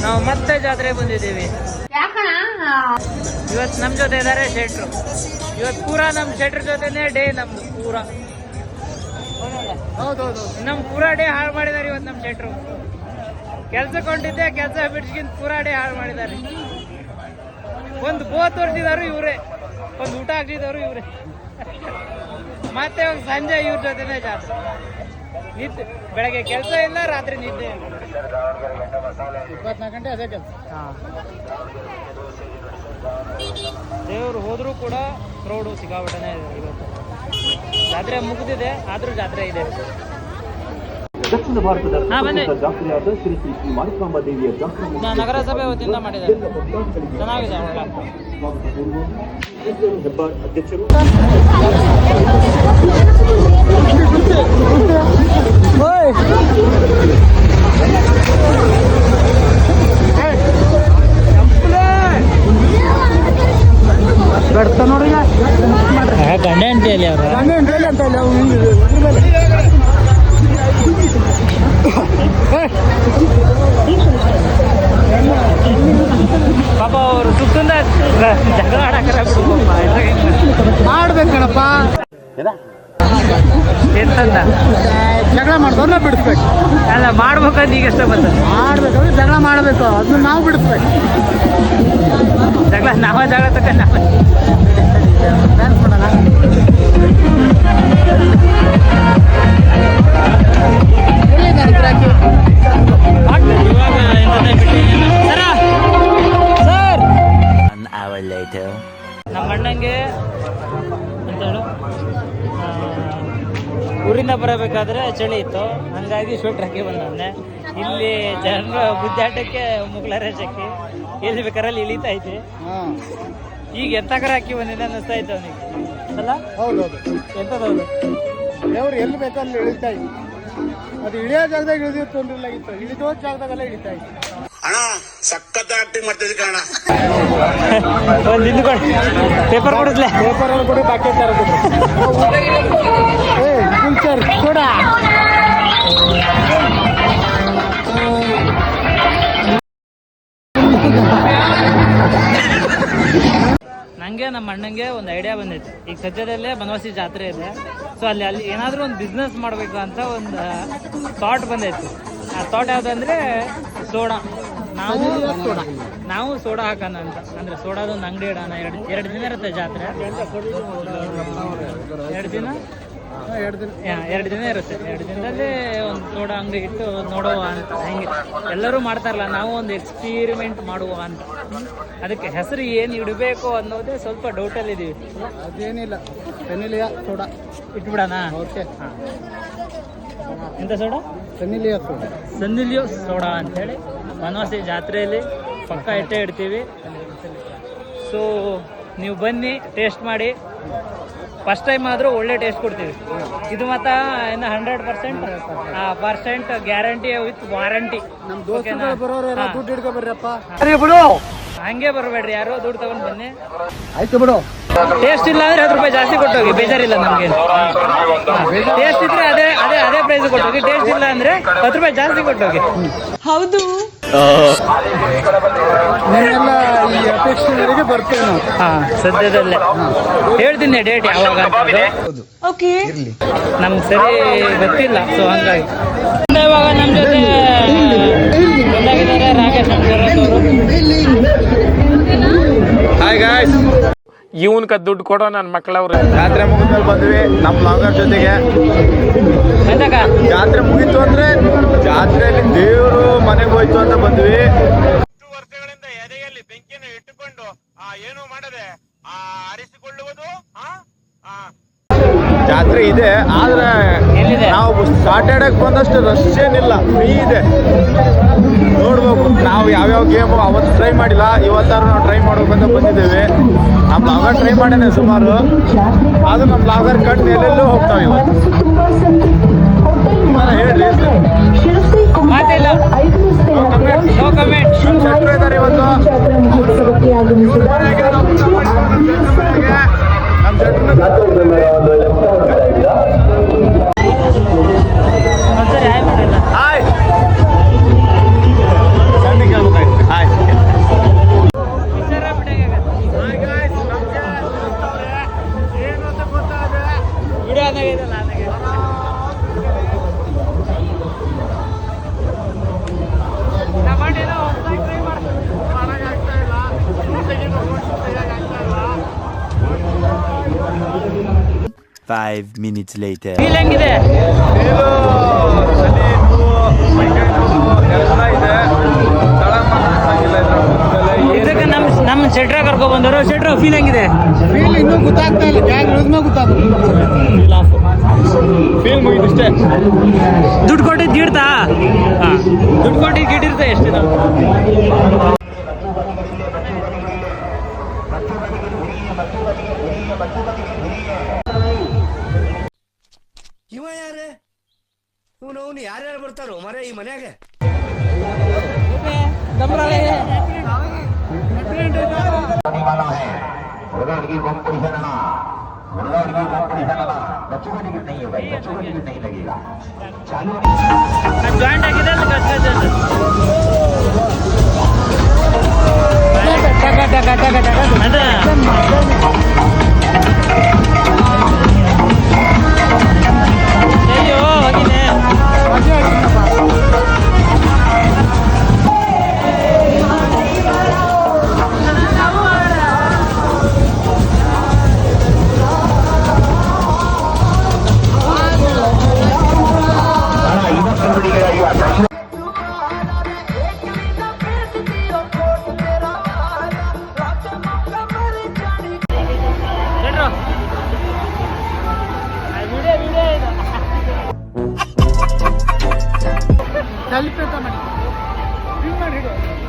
ನಾವು ಮತ್ತೆ ಜಾತ್ರೆ ಬಂದಿದ್ದೀವಿ. ಇವತ್ತು ನಮ್ಮ ಜೊತೆ ಇದ್ದಾರೆ ಶೆಟ್ರು. ಇವತ್ತು ಪೂರಾ ನಮ್ಮ ಶೆಟ್ರ ಜೊತೆನೇ ಡೇ ನಮ್ದು ಪೂರಾ. ಹೌದೌದು, ನಮ್ ಪೂರಾ ಡೇ ಹಾಳು ಮಾಡಿದಾರೆ ಇವತ್ತು ನಮ್ಮ ಶೆಟ್ರು. ಕೆಲ್ಸಕ್ಕೆ ಹೊಂಟಿದ್ದೆ, ಕೆಲಸ ಬಿಡ್ಸ್ಕಿಂತ ಪೂರಾ ಡೇ ಹಾಳು ಮಾಡಿದ್ದಾರೆ. ಒಂದು ಗೋ ತೋರಿಸಿದಾರು ಇವರೇ, ಒಂದು ಊಟ ಹಾಕ್ಸಿದವರು ಇವರೇ. ಮತ್ತೆ ಇವಾಗ ಸಂಜೆ ಇವ್ರ ಜೊತೆನೇ ಜಾತ್ರೆ. ನಿದ್ದೆ ಬೆಳಗ್ಗೆ ಕೆಲಸ ಇಲ್ಲ, ರಾತ್ರಿ ನಿದ್ದೆ ಇಲ್ಲ. 24 ಗಂಟೆ ಅದೇ ಕೆಲಸ. ದೇವರು ಹೋದ್ರೂ ಕೂಡ ಕ್ರೌಡು ಸಿಕ್ಕಾಪಟ್ಟೆನೇ ಇದೆ ಇವತ್ತು. ಜಾತ್ರೆ ಮುಗಿದಿದೆ, ಆದ್ರೂ ಜಾತ್ರೆ ಇದೆ. ದಕ್ಷಿಣ ಭಾರತದ ಜಾತ್ರೆಯಾದ ಶ್ರೀ ಶ್ರೀ ಶ್ರೀ ಮಾಣಿಕಾಂಬ ದೇವಿಯ ಜಾತ್ರೆ ನಗರಸಭೆ ವತಿಯಿಂದ ಮಾಡಿದ್ದಾರೆ. ಚೆನ್ನಾಗಿದೆ. ಹೆಬ್ಬಾರ್ ಅಧ್ಯಕ್ಷರು ಬರ್ತಾ ನೋಡಿ ಗಂಡೆ ಅಂತೇಳಿ ಅವ್ರು ಪಾಪ ಅವರು ಸುತ್ತಂದ ಜಗಳ ಮಾಡ್ಬೇಕಣಪ್ಪ. ಎಂತಂದ ಜಗಳ ಮಾಡಿದವ್ರನ್ನ ಬಿಡಿಸ್ಬೇಕು. ಅಲ್ಲ, ಮಾಡ್ಬೇಕಂತ ಈಗ ಎಷ್ಟ ಬಂದ ಮಾಡ್ಬೇಕಂದ್ರೆ ಜಗಳ ಮಾಡಬೇಕು, ಅದನ್ನ ನಾವು ಬಿಡಿಸ್ಬೇಕು. ಜಗಳ ಜಗಳ ತಕ್ಕ ನಮ್ಮ ಅಣ್ಣಂಗೆ ಅಂತ ಹೇಳು, ಊರಿಂದ ಬರಬೇಕಾದ್ರೆ ಚಳಿ ಇತ್ತು, ಹಂಗಾಗಿ ಸ್ವೆಟ್ರ್ ಹಾಕಿ ಬಂದೆ. ಇಲ್ಲಿ ಜನರ ಗುದ್ದಾಟಕ್ಕೆ ಮುಗ್ಲಾರ ಚಕ್ಕಿ ಎಲ್ಲಿ ಬೇಕಾರಲ್ಲಿ ಇಳಿತಾ ಐತಿ. ಈಗ ಎಂತಕರ ಹಾಕಿ ಬಂದಿದ್ದೆ ಅನ್ನಿಸ್ತಾ ಇತ್ತು ಅವನಿಗೆ ಅಲ್ಲ. ಹೌದೌದು, ಎಂತದೌದು ದೇವ್ರು ಎಲ್ಲಿ ಬೇಕಲ್ಲಿ ಇಳಿತಾ ಇತ್ತು. ಅದು ಇಳಿಯೋ ಜಾಗದಾಗ ಇಳಿದಿದ್ದು ತೊಂದ್ರೆ ಆಗಿತ್ತು, ಇಳಿದೋ ಜಾಗದಾಗೆಲ್ಲ ಇಳಿತಾ ಇತ್ತು. ಅಣ್ಣ ಸಖತ್ ಆಕ್ಟಿಂಗ್ ಮಾಡ್ತಿದ್ದೆ ಕಣ. ಒಂದು ಇದು ಕೊಡು, ಪೇಪರ್ ಕೊಡಿಸ್ಲೆ. ಪೇಪರ್ ಕೊಡಿ, ಬಾಕಿ ತರ ಸರ್ ಕೊಡ. ನನಗೆ ನಮ್ಮ ಅಣ್ಣಂಗೆ ಒಂದು ಐಡಿಯಾ ಬಂದೈತೆ. ಈಗ ಸದ್ಯದಲ್ಲೇ ಬನವಾಸಿ ಜಾತ್ರೆ ಇದೆ, ಸೊ ಅಲ್ಲಿ ಏನಾದರೂ ಒಂದು ಬಿಸ್ನೆಸ್ ಮಾಡಬೇಕು ಅಂತ ಒಂದು ಥಾಟ್ ಬಂದೈತೆ. ಆ ಥಾಟ್ ಯಾವುದಂದ್ರೆ ಸೋಡಾ. ನಾವು ಸೋಡಾ ಹಾಕೋಣ ಅಂತ. ಅಂದರೆ ಸೋಡಾದೊಂದು ಅಂಗಡಿ ಇಡೋಣ. ಎರಡು ದಿನ ಇರುತ್ತೆ ಜಾತ್ರೆ. 2 ದಿನ ಇರುತ್ತೆ. 2 ದಿನದಲ್ಲಿ ಒಂದು ಸೋಡಾ ಅಂಗಡಿ ಇಟ್ಟು ನೋಡುವ ಅಂತ. ಹೆಂಗೆ ಎಲ್ಲರೂ ಮಾಡ್ತಾರಲ್ಲ, ನಾವು ಒಂದು ಎಕ್ಸ್ಪೀರಿಮೆಂಟ್ ಮಾಡುವ ಅಂತ. ಅದಕ್ಕೆ ಹೆಸರು ಏನು ಇಡಬೇಕು ಅನ್ನೋದೇ ಸ್ವಲ್ಪ ಡೌಟಲ್ಲಿದ್ದೀವಿ. ಅದೇನಿಲ್ಲ, ಸೆನಿಲಿಯಾ ಸೋಡಾ ಇಟ್ಬಿಡೋಣ. ಓಕೆ. ಹಾಂ, ಎಂಥ ಸೋಡಾ? ಸೆನಿಲಿಯಾ ಸೋಡಾ. ಸೆನಿಲಿಯೋ ಸೋಡಾ ಅಂಥೇಳಿ ಬನವಾಸಿ ಜಾತ್ರೆಯಲ್ಲಿ ಪಕ್ಕ ಇಟ್ಟೇ ಇಡ್ತೀವಿ. ಸೊ ನೀವು ಬನ್ನಿ, ಟೇಸ್ಟ್ ಮಾಡಿ. ಫಸ್ಟ್ ಟೈಮ್ ಆದರೂ ಒಳ್ಳೆ ಟೇಸ್ಟ್ ಕೊಡ್ತೀವಿ. ಇದು ಮಾತ್ರ ಇನ್ನು 100% ಗ್ಯಾರಂಟಿ ವಿತ್ ವಾರಂಟಿ. ನಮ್ಮ ದೋಸ್ತರು ಬರೋರು ದುಡ್ಡು ಹಿಡ್ಕೊ ಬರ್ರಪ್ಪ. ಹಂಗೆ ಬರಬೇಡ್ರಿ, ಯಾರೋ ದುಡ್ಡು ತಗೊಂಡು ಬನ್ನಿ. ಆಯ್ತು ಬಿಡು. ಟೇಸ್ಟ್ ಇಲ್ಲ ಅಂದ್ರೆ 10 ರೂಪಾಯಿ ಜಾಸ್ತಿ ಕೊಟ್ಟೋಗಿ, ಬೇಜಾರಿಲ್ಲ ನಮಗೆ. ಟೇಸ್ಟ್ ಇದ್ರೆ ಅದೇ ಪ್ರೈಸ್ ಕೊಟ್ಟೋಗಿ, ಟೇಸ್ಟ್ ಇಲ್ಲ ಅಂದ್ರೆ 10 ರೂಪಾಯಿ ಜಾಸ್ತಿ ಕೊಟ್ಟೋಗಿ. ಹೌದು, ನೀವೆಲ್ಲ ಈ ಅಪೇಕ್ಷೆ ಮೇರೆಗೆ ಬರ್ತೇವೆ ನಾವು. ಸದ್ಯದಲ್ಲೇ ಹೇಳ್ತೀನಿ ಡೇಟ್ ಯಾವಾಗ. ಓಕೆ, ನಮ್ಗೆ ಸರಿ ಗೊತ್ತಿಲ್ಲ, ಸೊ ಹಂಗಾಗಿ ಇವಾಗ ನಮ್ಮ ಜೊತೆ ಬಂದಾಗಿದ್ದಾರೆ ರಾಕೇಶ್ ಅವರು. ಹಾಯ್ ಗಾಯ್ಸ್, ಇವನ್ಕ ದುಡ್ಡು ಕೊಡೋ ನನ್ನ ಮಕ್ಕಳವ್ರು. ಜಾತ್ರೆ ಮುಗಿದ್ಮೇಲೆ ಬಂದ್ವಿ ನಮ್ಮ ಲಾಂಗರ್ ಜೊತೆಗೆ. ಜಾತ್ರೆ ಮುಗೀತು ಅಂದ್ರೆ ಜಾತ್ರೆಯಲ್ಲಿ ದೇವರು ಮನೆಗೆ ಹೋಯ್ತು ಅಂತ ಬಂದ್ವಿ. 10 ವರ್ಷಗಳಿಂದ ಎದೆಯಲ್ಲಿ ಬೆಂಕಿಯನ್ನು ಇಟ್ಟುಕೊಂಡು ಏನು ಮಾಡದೆ ಆರಿಸಿಕೊಳ್ಳುವುದು ಜಾತ್ರೆ ಇದೆ. ಆದ್ರೆ ನಾವು ಸಾಟರ್ಡೇಗೆ ಬಂದಷ್ಟು ರಶ್ ಏನಿಲ್ಲ, ಫ್ರೀ ಇದೆ. ನೋಡ್ಬೇಕು, ನಾವು ಯಾವ್ಯಾವ ಗೇಮು ಅವತ್ತು ಟ್ರೈ ಮಾಡಿಲ್ಲ, ಇವತ್ತಾರು ನಾವು ಟ್ರೈ ಮಾಡ್ಬೇಕಂತ ಬಂದಿದ್ದೇವೆ. ನಮ್ಮ ಲಾಗರ್ ಟ್ರೈ ಮಾಡೇನೆ ಸುಮಾರು, ಆದ್ರೂ ನಮ್ಮ ಲಾಗರ್ ಕಟ್ ಎಲ್ಲೆಲ್ಲೂ ಹೋಗ್ತಾವೆ ಇವತ್ತು. ಹೇಳ್ರಿ, ಮಾತಿಲ್ಲ, ನೋ ಕಮೆಂಟ್. ಶೆಟ್ರು ಇದ್ದಾರೆ ಇವತ್ತು. ನಮ್ಮ ಶೆಟ್ರು ಹಾಯ್ 5 minutes later. ಫೀಲ್ ಹೆಂಗಿದೆ? ನೀರು ಚಳಿ ನೋವು ಮೈಕೈ ನೋವು ಎಲ್ಲ ಇದೆ. ಸ್ಥಳ ಮಾತ್ರ ಚೆನ್ನಾಗಿಲ್ಲ ಇದ್ರ ಇದಕ್ಕೆ ನಮ್ಮ ಶೆಟ್ರ ಕರ್ಕೊಂಡ್ ಬಂದವರು. ಶೆಟ್ರು ಫೀಲ್ ಹೆಂಗಿದೆ? ಫೀಲ್ ಇನ್ನೂ ಗೊತ್ತಾಗ್ತಾ ಇಲ್ಲ, ಗ್ಯಾಂಗ್ ಇಳಿದ್ಮೇಲೆ ಗೊತ್ತಾಗುತ್ತೆ. ಫೀಲ್ ಮುಗಿದು ಇಷ್ಟೇ. ದುಡ್ಡು ಕೊಟ್ಟಿದ್ದು ಗಿಡ್ತಾ? ದುಡ್ಡು ಕೊಟ್ಟಿದ್ದು ಗಿಡಿರ್ತಾ ಎಷ್ಟು ನಾವು? ಇವ ಯಾರೇ ಇವನು ಯಾರ್ಯಾರು ಬರ್ತಾರೋ ಮರ ಈ ಮನ್ಯಾಗ? ಜಾಯಿಂಟ್ ಆಗಿದೆ ಅದೇ ಅಯ್ಯೋ ಹೋಗಿನೇ. ಸ್ವಲ್ಪ ಮಾಡಿ